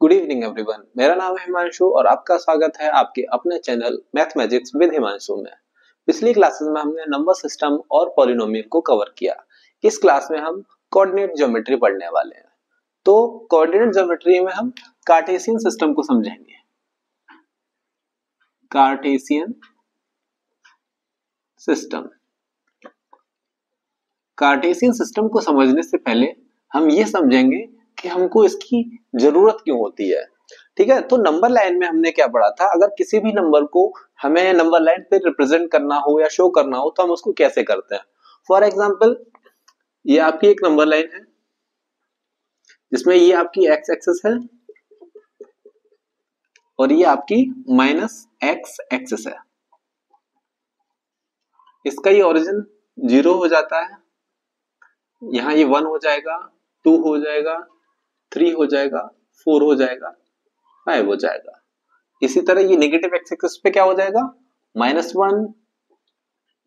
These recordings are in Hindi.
गुड इवनिंग एवरीवन, मेरा नाम है हिमांशु और आपका स्वागत है आपके अपने channel math magics with Himanshu में। पिछली क्लासेस में हमने नंबर सिस्टम और पॉलिनोमियल को कवर किया। इस क्लास में हम कोऑर्डिनेट ज्योमेट्री पढ़ने वाले हैं। तो कोऑर्डिनेट ज्योमेट्री में हम कार्टेशियन सिस्टम को समझेंगे। कार्टेशियन सिस्टम, कार्टेशियन सिस्टम को समझने से पहले हम ये समझेंगे कि हमको इसकी जरूरत क्यों होती है। ठीक है, तो नंबर लाइन में हमने क्या पढ़ा था, अगर किसी भी नंबर को हमें नंबर लाइन पे रिप्रेजेंट करना हो या शो करना हो तो हम उसको कैसे करते हैं। फॉर एग्जांपल, ये आपकी एक नंबर लाइन है जिसमें ये आपकी एक्स एक्सिस है और ये आपकी माइनस एक्स एक्सिस है। इसका ये ओरिजिन 0 हो जाता है, यहाँ ये 1 हो जाएगा, 2 हो जाएगा, 3 हो जाएगा, 4 हो जाएगा, 5 हो जाएगा। इसी तरह ये नेगेटिव एक्स एक्सिस पे क्या हो जाएगा, -1,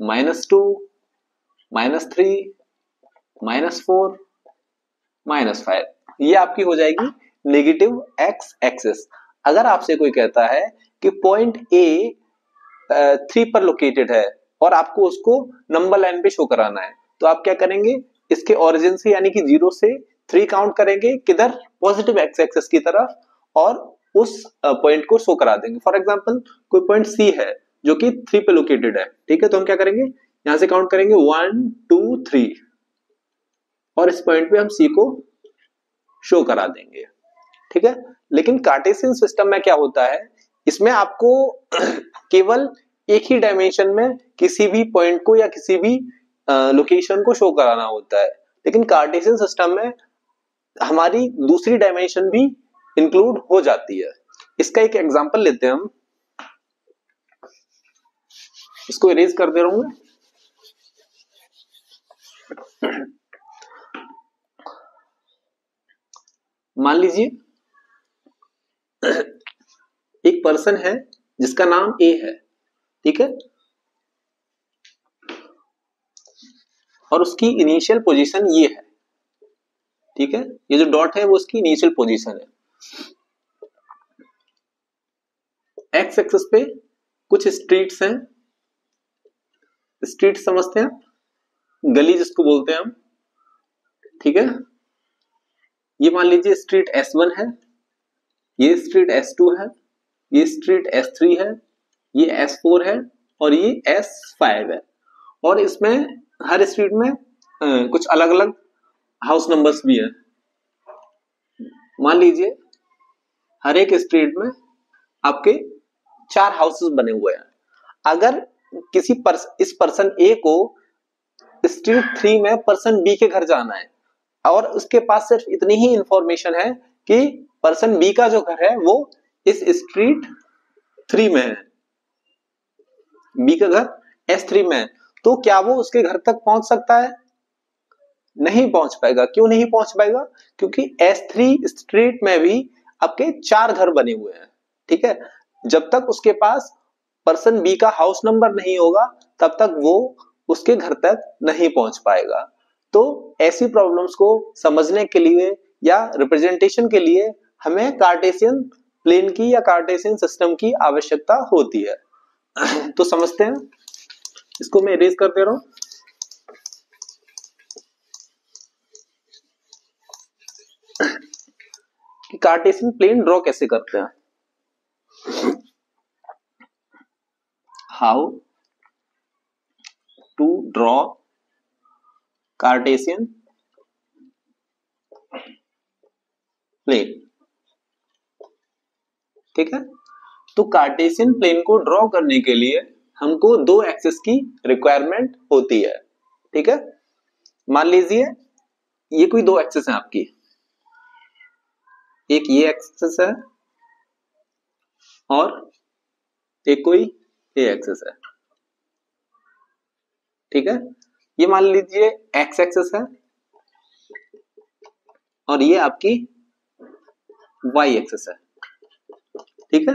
-2, -3, -4, -5। ये आपकी हो जाएगी नेगेटिव एक्स एक्सिस। अगर आपसे कोई कहता है कि पॉइंट ए 3 पर लोकेटेड है और आपको उसको नंबर लाइन पे शो कराना है, तो आप क्या करेंगे, इसके ओरिजिन से यानी कि 0 से 3 काउंट करेंगे किधर, पॉजिटिव एक्स एक्सिस की तरफ, और उस पॉइंट को शो करा देंगे। फॉर एग्जांपल, कोई पॉइंट सी है जो कि 3 पे लोकेटेड है, ठीक है, तो हम क्या करेंगे, यहां से काउंट करेंगे 1 2 3 और इस पॉइंट पे हम सी को शो करा देंगे। ठीक है, लेकिन कार्टेशियन सिस्टम में क्या होता है, इसमें आपको केवल एक ही डायमेंशन में किसी भी पॉइंट को या किसी भी लोकेशन को शो कराना होता है। लेकिन कार्टेशियन सिस्टम में हमारी दूसरी डायमेंशन भी इंक्लूड हो जाती है। इसका एक एग्जांपल लेते हैं हम, इसको इरेज कर दे रहा हूं। मान लीजिए एक पर्सन है जिसका नाम ए है, ठीक है, और उसकी इनिशियल पोजीशन ये है, ठीक है, ये जो डॉट है वो उसकी इनिशियल पोजीशन है। एक्स एक्सिस पे कुछ स्ट्रीट्स हैं, स्ट्रीट समझते हैं, गली जिसको बोलते हैं हम, ठीक है। ये मान लीजिए स्ट्रीट S1 है, ये स्ट्रीट S2 है, ये स्ट्रीट S3 है, ये S4 है और ये S5 है। और इसमें हर स्ट्रीट में कुछ अलग अलग हाउस नंबर्स भी हैं। मान लीजिए हर एक स्ट्रीट में आपके 4 हाउसेस बने हुए हैं। अगर किसी इस पर्सन ए को स्ट्रीट 3 में पर्सन बी के घर जाना है और उसके पास सिर्फ इतनी ही इंफॉर्मेशन है कि पर्सन बी का जो घर है वो इस स्ट्रीट 3 में है, बी का घर S3 में है, तो क्या वो उसके घर तक पहुंच सकता है? नहीं पहुंच पाएगा। क्यों नहीं पहुंच पाएगा? क्योंकि S3 स्ट्रीट में भी आपके 4 घर बने हुए हैं, ठीक है। जब तक उसके पास पर्सन बी का हाउस नंबर नहीं होगा तब तक वो उसके घर तक नहीं पहुंच पाएगा। तो ऐसी प्रॉब्लम्स को समझने के लिए या रिप्रेजेंटेशन के लिए हमें कार्टेशियन प्लेन की या कार्टेशियन सिस्टम की आवश्यकता होती है। तो समझते हैं, इसको मैं इरेज कर दे रहा हूं। कि कार्टेशियन प्लेन ड्रॉ कैसे करते हैं, how to draw Cartesian plane, ठीक है। तो कार्टेशियन प्लेन को ड्रॉ करने के लिए हमको 2 एक्सिस की रिक्वायरमेंट होती है, ठीक है। मान लीजिए ये कोई 2 एक्सिस है आपकी, एक ये एक्सिस है और एक कोई ये एक्सिस है, ठीक है। ये मान लीजिए एक्स एक्सिस है और ये आपकी वाई एक्सिस है, ठीक है।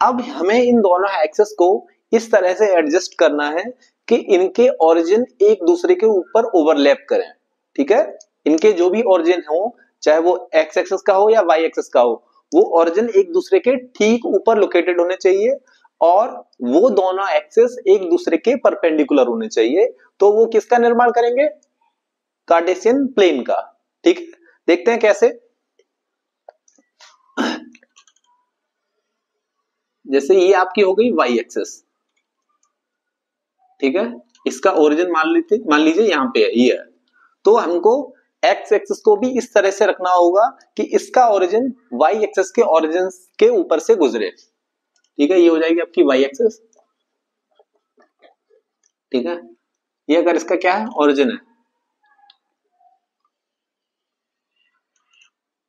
अब हमें इन दोनों एक्सिस को इस तरह से एडजस्ट करना है कि इनके ओरिजिन एक दूसरे के ऊपर ओवरलैप करें, ठीक है। इनके जो भी ओरिजिन हो, चाहे वो एक्स एक्सिस का हो या वाई एक्सिस का हो, वो ओरिजिन एक दूसरे के ठीक ऊपर लोकेटेड होने चाहिए और वो दोनों एक्सिस एक दूसरे के परपेंडिकुलर होने चाहिए, तो वो किसका निर्माण करेंगे? कार्टेशियन प्लेन का। ठीक है, देखते हैं कैसे। जैसे ये आपकी हो गई वाई एक्सिस, ठीक है, इसका ओरिजिन मान लीजिए यहां पे है, ये है, तो हमको एक्स एक्सिस को भी इस तरह से रखना होगा कि इसका ओरिजिन वाई एक्सिस के ओरिजिन के ऊपर से गुजरे। ठीक है, ये हो जाएगी आपकी वाई एक्सिस। ठीक है, ये अगर इसका क्या है, ओरिजिन है,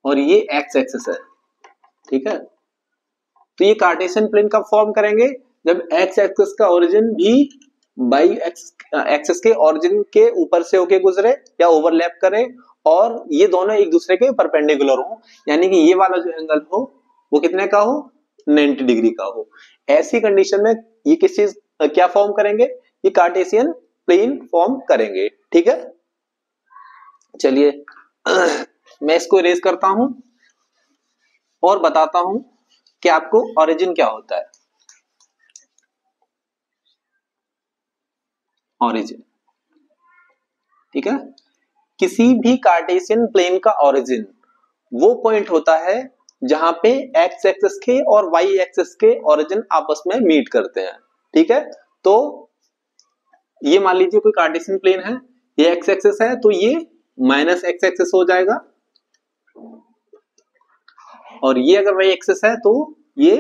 और ये एक्स एक्सिस है। ठीक है, तो ये कार्टेशियन प्लेन कब फॉर्म करेंगे? जब एक्स एक्सिस का ओरिजिन भी बाई एक्सिस के ओरिजिन के ऊपर से होके गुजरे या ओवरलैप करे और ये दोनों एक दूसरे के परपेंडिकुलर हो, यानी कि ये वाला जो एंगल हो वो कितने का हो? 90 डिग्री का हो। ऐसी कंडीशन में ये किस चीज क्या फॉर्म करेंगे? ये कार्टेशियन प्लेन फॉर्म करेंगे। ठीक है, चलिए मैं इसको इरेज करता हूं और बताता हूं कि आपको ओरिजिन क्या होता है। ओरिजिन, ठीक है, किसी भी कार्टेशियन प्लेन का ओरिजिन वो पॉइंट होता है जहां पे एक्स एक्सिस के और वाई एक्सिस के ओरिजिन आपस में मीट करते हैं। ठीक है, तो ये मान लीजिए कोई कार्टेशियन प्लेन है, ये एक्स एक्सिस है, तो ये माइनस एक्स एक्सिस हो जाएगा, और ये अगर वाई एक्सिस है तो ये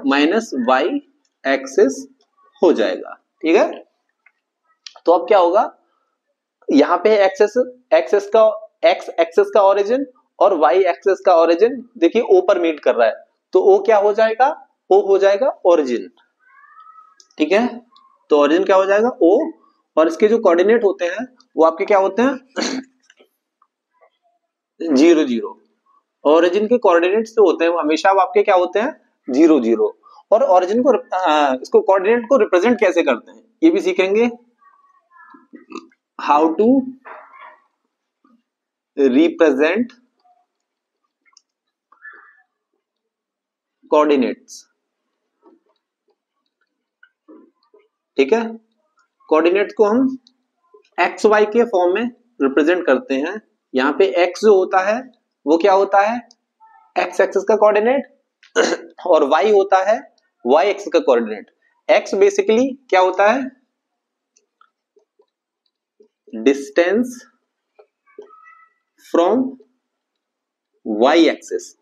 माइनस वाई एक्सिस हो जाएगा। ठीक है, तो अब क्या होगा, यहाँ पे एक्सिस का एक्स एक्सिस का ओरिजिन और वाई एक्सिस का ओरिजिन देखिए ओ पर मीट कर रहा है, तो ओ क्या हो जाएगा? ओ हो जाएगा ओरिजिन। ठीक है, तो ओरिजिन क्या हो जाएगा? ओ, और इसके जो कोऑर्डिनेट होते हैं वो आपके क्या होते हैं? 0 0। ओरिजिन के कोऑर्डिनेट्स जो होते हैं वो हमेशा वो आपके क्या होते हैं? 0 0। और ओरिजिन को इसको कोऑर्डिनेट को रिप्रेजेंट कैसे करते हैं ये भी सीखेंगे, हाउ टू रिप्रेजेंट कोऑर्डिनेट्स। ठीक है, कोऑर्डिनेट्स को हम एक्स वाई के फॉर्म में रिप्रेजेंट करते हैं। यहाँ पे एक्स जो होता है वो क्या होता है? एक्स एक्सिस का कोऑर्डिनेट और वाई होता है वाई एक्सिस का कोऑर्डिनेट। एक्स बेसिकली क्या होता है? डिस्टेंस फ्रॉम वाई एक्सिस,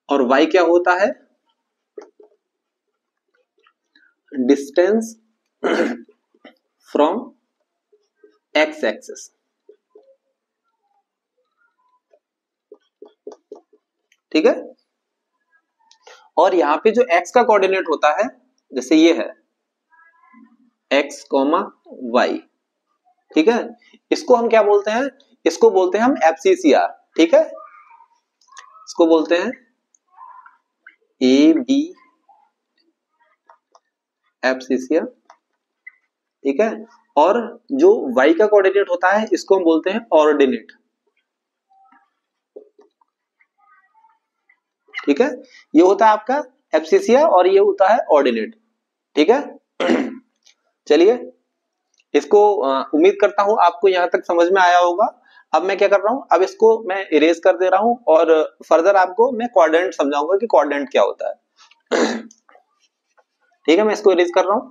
और वाई क्या होता है? Distance from x axis. ठीक है, और यहां पे जो एक्स का कोऑर्डिनेट होता है, जैसे ये है एक्स कॉमा वाई, ठीक है, इसको हम क्या बोलते हैं? इसको बोलते हैं हम एफसीसीआर। ठीक है, इसको बोलते हैं ए बी एफसीसीआर। ठीक है, और जो वाई का कोऑर्डिनेट होता है इसको हम बोलते हैं ऑर्डिनेट। ठीक है, ये होता है आपका एफसीसीआर और ये होता है ऑर्डिनेट। ठीक है, चलिए इसको उम्मीद करता हूं आपको यहां तक समझ में आया होगा। अब मैं क्या कर रहा हूं, अब इसको मैं इरेज कर दे रहा हूं और फर्दर आपको मैं कोऑर्डिनेट समझाऊंगा कि कोऑर्डिनेट क्या होता है। ठीक है, मैं इसको इरेज कर रहा हूं।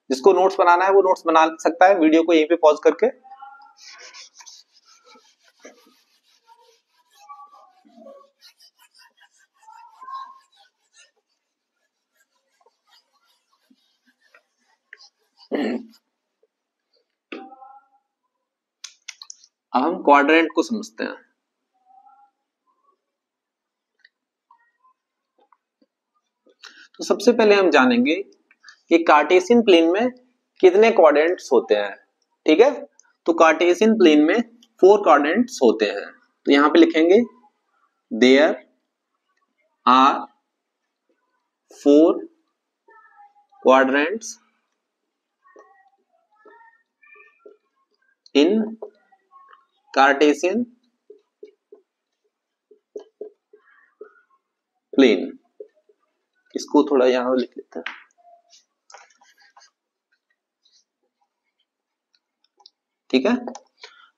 जिसको नोट्स बनाना है वो नोट्स बना सकता है वीडियो को यहीं पे पॉज करके। अब हम क्वाड्रेंट को समझते हैं। तो सबसे पहले हम जानेंगे कि कार्टेशियन प्लेन में कितने क्वाड्रेंट्स होते हैं। ठीक है, तो कार्टेशियन प्लेन में 4 क्वाड्रेंट्स होते हैं। तो यहां पे लिखेंगे there are 4 quadrants in Cartesian इसको थोड़ा यहां लिख लेते हैं। ठीक है,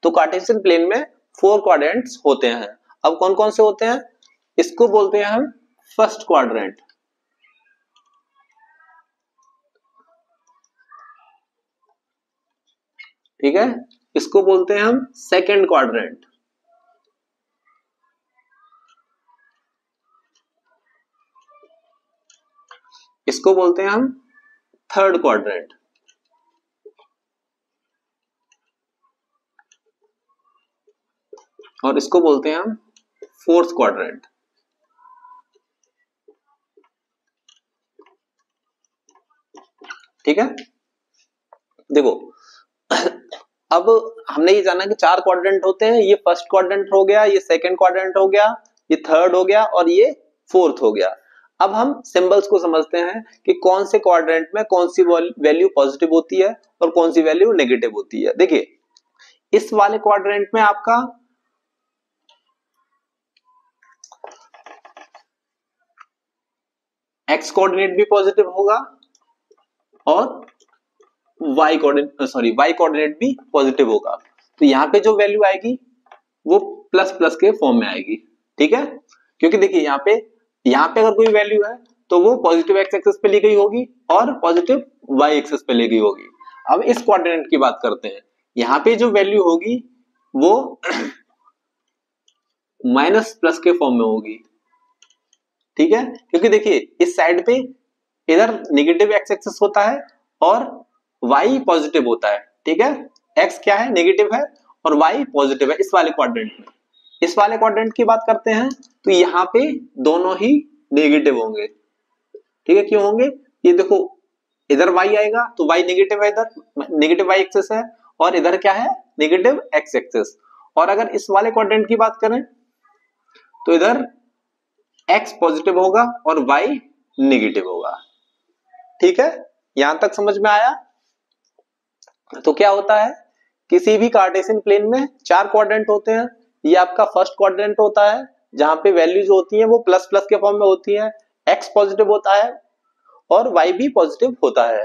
तो कार्टेशियन प्लेन में 4 क्वाड्रेंट्स होते हैं। अब कौन कौन से होते हैं? इसको बोलते हैं हम फर्स्ट क्वाड्रेंट, ठीक है। इसको बोलते हैं हम सेकंड क्वाड्रेंट, इसको बोलते हैं हम थर्ड क्वाड्रेंट, और इसको बोलते हैं हम फोर्थ क्वाड्रेंट। ठीक है, देखो अब हमने ये जाना कि 4 क्वाड्रेंट होते हैं। ये फर्स्ट क्वाड्रेंट हो गया, ये सेकंड क्वाड्रेंट हो गया, ये थर्ड हो गया और ये फोर्थ हो गया। अब हम सिंबल्स को समझते हैं कि कौन से क्वाड्रेंट में कौन सी वैल्यू पॉजिटिव होती है और कौन सी वैल्यू नेगेटिव होती है। देखिए इस वाले क्वाड्रेंट में आपका एक्स कोऑर्डिनेट भी पॉजिटिव होगा और वाई कोऑर्डिनेट भी पॉजिटिव होगा। तो यहां पे जो वैल्यू आएगी वो प्लस प्लस के फॉर्म में आएगी। ठीक है, क्योंकि देखिए यहाँ पे अगर कोई वैल्यू है तो वो पॉजिटिव एक्स एक्सिस पे ली गई होगी और पॉजिटिव वाई एक्सिस पे ली गई होगी। अब इस क्वाड्रेंट की बात करते हैं, यहाँ पे जो वैल्यू होगी वो माइनस प्लस के फॉर्म में होगी। ठीक है, क्योंकि देखिए इस साइड पे इधर नेगेटिव एक्स एक्सिस होता है और y पॉजिटिव होता है। ठीक है, x क्या है? नेगेटिव है और y पॉजिटिव है इस वाले क्वाड्रेंट में। इस वाले क्वाड्रेंट की बात करते हैं तो यहाँ पे दोनों ही नेगेटिव होंगे। ठीक है, क्यों होंगे? ये देखो इधर y आएगा तो y नेगेटिव है, इधर नेगेटिव y एक्सिस है और इधर क्या है? Negative x axis. और अगर इस वाले क्वाड्रेंट की बात करें तो इधर x पॉजिटिव होगा और y नेगेटिव होगा। ठीक है, यहां तक समझ में आया? तो क्या होता है, किसी भी कार्टेशियन प्लेन में 4 क्वाड्रेंट होते हैं। ये आपका फर्स्ट क्वाड्रेंट होता है जहां पे वैल्यूज होती हैं वो प्लस प्लस के फॉर्म में होती हैं, x पॉजिटिव होता है और y भी पॉजिटिव होता है।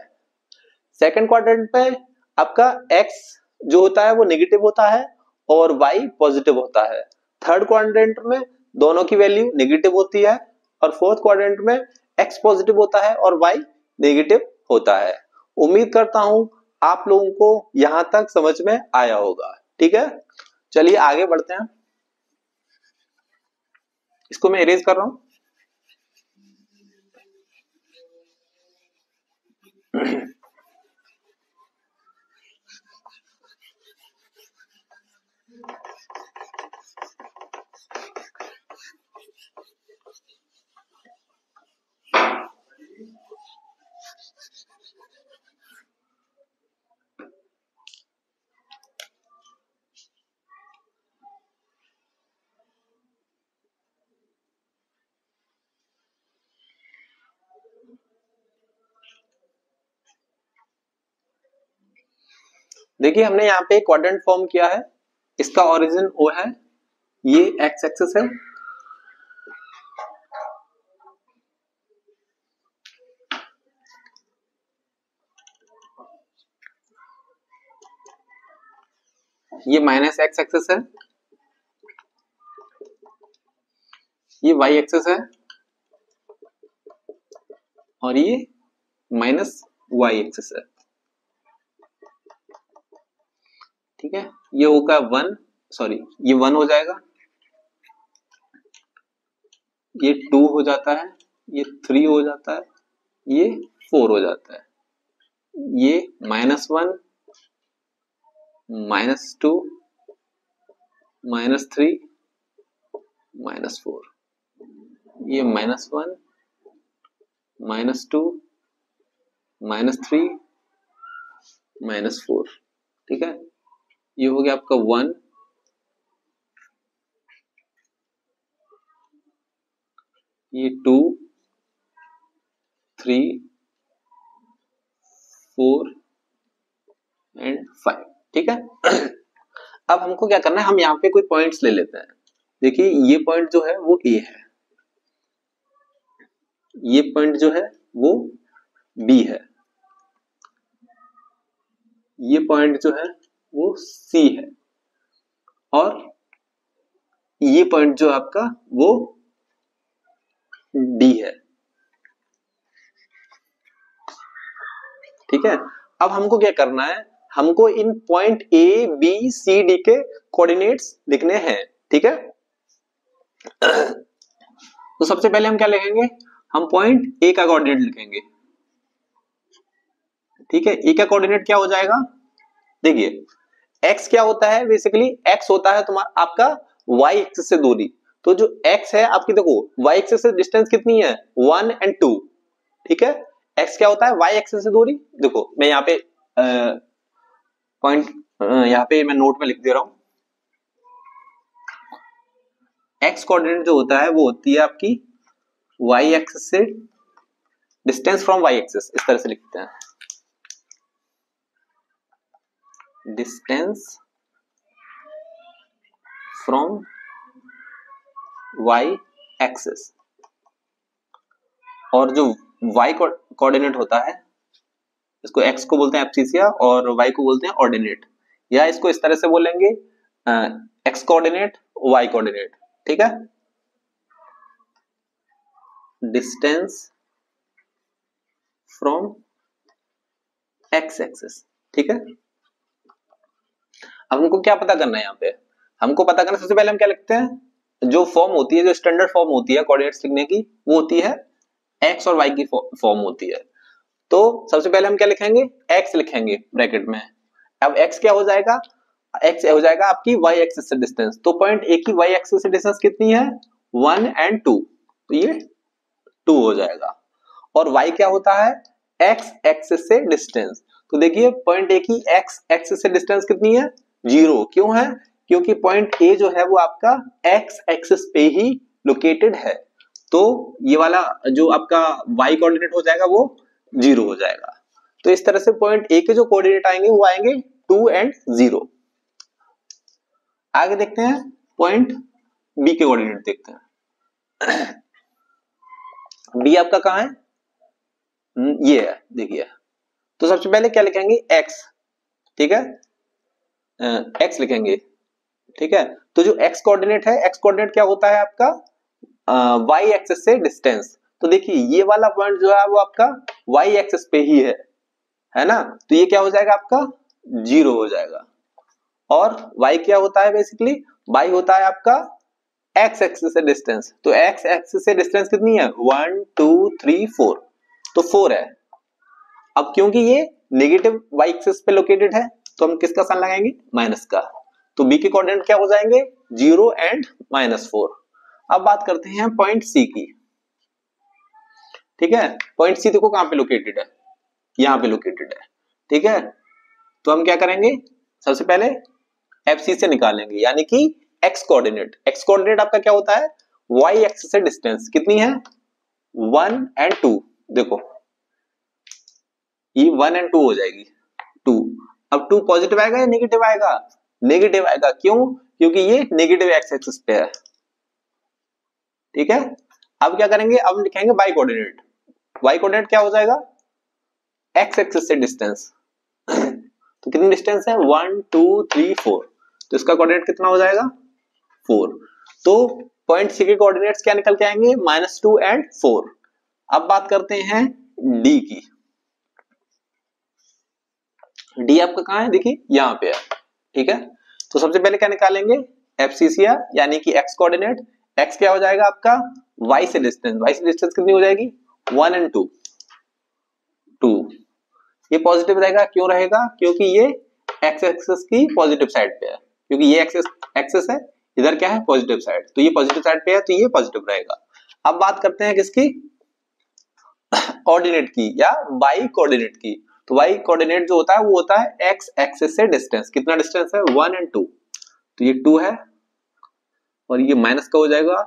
सेकंड क्वाड्रेंट पे आपका x जो होता है वो नेगेटिव होता है और y पॉजिटिव होता है। थर्ड क्वाड्रेंट में दोनों की वैल्यू नेगेटिव होती है और फोर्थ क्वाड्रेंट में x पॉजिटिव होता है और y नेगेटिव होता है। उम्मीद करता हूं आप लोगों को यहां तक समझ में आया होगा। ठीक है, चलिए आगे बढ़ते हैं। इसको मैं इरेज कर रहा हूं। देखिए हमने यहाँ पे क्वाड्रेंट फॉर्म किया है, इसका ओरिजिन वो है, ये एक्स एक्सिस है, ये माइनस एक्स एक्सिस है, ये वाई एक्सिस है और ये माइनस वाई एक्सिस है। ठीक है, ये होगा 1, सॉरी ये 1 हो जाएगा, ये 2 हो जाता है, ये 3 हो जाता है, ये 4 हो जाता है, ये -1, -2, -3, -4, ये -1, -2, -3, -4। ठीक है, ये हो गया आपका 1, ये 2, 3, 4 एंड 5। ठीक है, अब हमको क्या करना है, हम यहाँ पे कोई पॉइंट्स ले लेते हैं। देखिए ये पॉइंट जो है वो ए है, ये पॉइंट जो है वो बी है, ये पॉइंट जो है वो सी है, और ये पॉइंट जो आपका वो डी है। ठीक है, अब हमको क्या करना है, हमको इन point A B C D के कोऑर्डिनेट्स लिखने हैं। ठीक है, तो सबसे पहले हम क्या लिखेंगे, हम पॉइंट ए का कोऑर्डिनेट लिखेंगे। ठीक है, ए का कोऑर्डिनेट क्या हो जाएगा, देखिए x क्या होता है, बेसिकली x होता है तुम्हारा आपका y एक्सिस से दूरी। तो जो x है आपकी, देखो y एक्सिस से डिस्टेंस कितनी है 1 और 2। ठीक है, x क्या होता है y एक्सिस से दूरी। देखो मैं यहाँ पे पॉइंट यहाँ पे मैं नोट में लिख दे रहा हूं, x कोऑर्डिनेट जो होता है वो होती है आपकी y एक्सिस से डिस्टेंस फ्रॉम y एक्सिस, इस तरह से लिखते हैं, डिस्टेंस फ्रॉम y एक्सिस। और जो y कोऑर्डिनेट होता है, इसको x को बोलते हैं एब्सिसिया और y को बोलते हैं ऑर्डिनेट, या इसको इस तरह से बोलेंगे x कोऑर्डिनेट y कोऑर्डिनेट। ठीक है, डिस्टेंस फ्रॉम x एक्सिस। ठीक है, अब हमको क्या पता करना है, यहाँ पे हमको पता करना, सबसे पहले हम क्या लिखते हैं, जो फॉर्म होती है, जो स्टैंडर्ड फॉर्म होती है कोऑर्डिनेट्स लिखने की, वो होती है x और y की फॉर्म होती है। तो सबसे पहले हम क्या लिखेंगे, x लिखेंगे ब्रैकेट में। अब x क्या हो जाएगा, x हो जाएगा आपकी y एक्सिस से डिस्टेंस। तो पॉइंट a की y एक्सिस से डिस्टेंस कितनी है 1 और 2, तो ये 2 हो जाएगा। और y क्या होता है x एक्सिस से डिस्टेंस। तो देखिए पॉइंट a की x एक्सिस से डिस्टेंस कितनी है 0। क्यों है, क्योंकि पॉइंट a जो है वो आपका x एक्सिस पे ही लोकेटेड है। तो ये वाला जो आपका y कोऑर्डिनेट हो जाएगा वो 0 हो जाएगा। तो इस तरह से पॉइंट a के जो कोऑर्डिनेट आएंगे वो आएंगे 2 और 0। आगे देखते हैं पॉइंट b के कोऑर्डिनेट देखते हैं। b आपका कहां है, ये है, देखिए। तो सबसे पहले क्या लिखेंगे x। ठीक है, x लिखेंगे। ठीक है, तो जो x कोऑर्डिनेट है, x कोऑर्डिनेट क्या होता है आपका y एक्सिस से डिस्टेंस। तो देखिए ये वाला पॉइंट जो है वो आपका y एक्सिस पे ही है ना। तो ये क्या हो जाएगा आपका 0 हो जाएगा। और y क्या होता है, बेसिकली y होता है आपका x एक्सिस से डिस्टेंस। तो x एक्सिस से डिस्टेंस कितनी है 1 2 3 4, तो 4 है। अब क्योंकि ये नेगेटिव y एक्सिस पे लोकेटेड है, तो हम किसका साइन लगाएंगे, माइनस का। तो b के कोऑर्डिनेट क्या हो जाएंगे 0 और -4। अब बात करते हैं पॉइंट सी की। ठीक है, पॉइंट सी देखो कहां पे लोकेटेड है, यहां पे लोकेटेड है। ठीक है, तो हम क्या करेंगे, सबसे पहले एफसी से निकालेंगे, यानी कि एक्स कोऑर्डिनेट। एक्स कोऑर्डिनेट आपका क्या होता है y एक्सिस से डिस्टेंस कितनी है 1 और 2। देखो ये 1 और 2 हो जाएगी 2। अब 2 पॉजिटिव आएगा या नेगेटिव आएगा, नेगेटिव आएगा। क्यों, क्योंकि ये नेगेटिव एक्स एक्सिस पे है। ठीक है, अब क्या करेंगे, अब लिखेंगे y कोऑर्डिनेट। y कोऑर्डिनेट क्या हो जाएगा x एक्सिस से डिस्टेंस। तो कितनी डिस्टेंस है 1 2 3 4, तो इसका कोऑर्डिनेट कितना हो जाएगा 4। तो पॉइंट सी के कोऑर्डिनेट्स क्या निकल के आएंगे -2 और 4। अब बात करते हैं डी की। डी आपका कहां है, देखिए यहां पे है। ठीक है, तो सबसे पहले क्या निकालेंगे एब्सिसिया, यानी कि एक्स कोऑर्डिनेट। एक्स क्या हो जाएगा आपका y से डिस्टेंस। y से डिस्टेंस कितनी हो जाएगी 1 और 2 2। ये पॉजिटिव रहेगा, क्यों रहेगा, क्योंकि ये एक्स एक्सिस की पॉजिटिव साइड पे है। क्योंकि ये एक्सिस है, इधर क्या है पॉजिटिव साइड, तो ये पॉजिटिव साइड पे है, तो ये पॉजिटिव रहेगा। अब बात करते हैं किसकी ऑर्डिनेट की या y कोऑर्डिनेट की। तो y कोऑर्डिनेट जो होता है वो होता है x एक्सिस से डिस्टेंस। कितना डिस्टेंस है 1 और 2, तो ये 2 है और ये माइनस का हो जाएगा।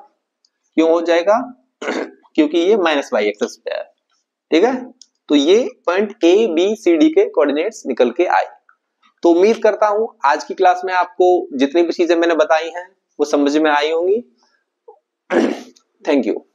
क्यों हो जाएगा क्योंकि ये -y एक्सिस पे है। ठीक है, तो ये point A B C D के कोऑर्डिनेट्स निकल के आए। तो उम्मीद करता हूं आज की क्लास में आपको जितनी भी चीजें मैंने बताई हैं वो समझ में आई होंगी। Thank you.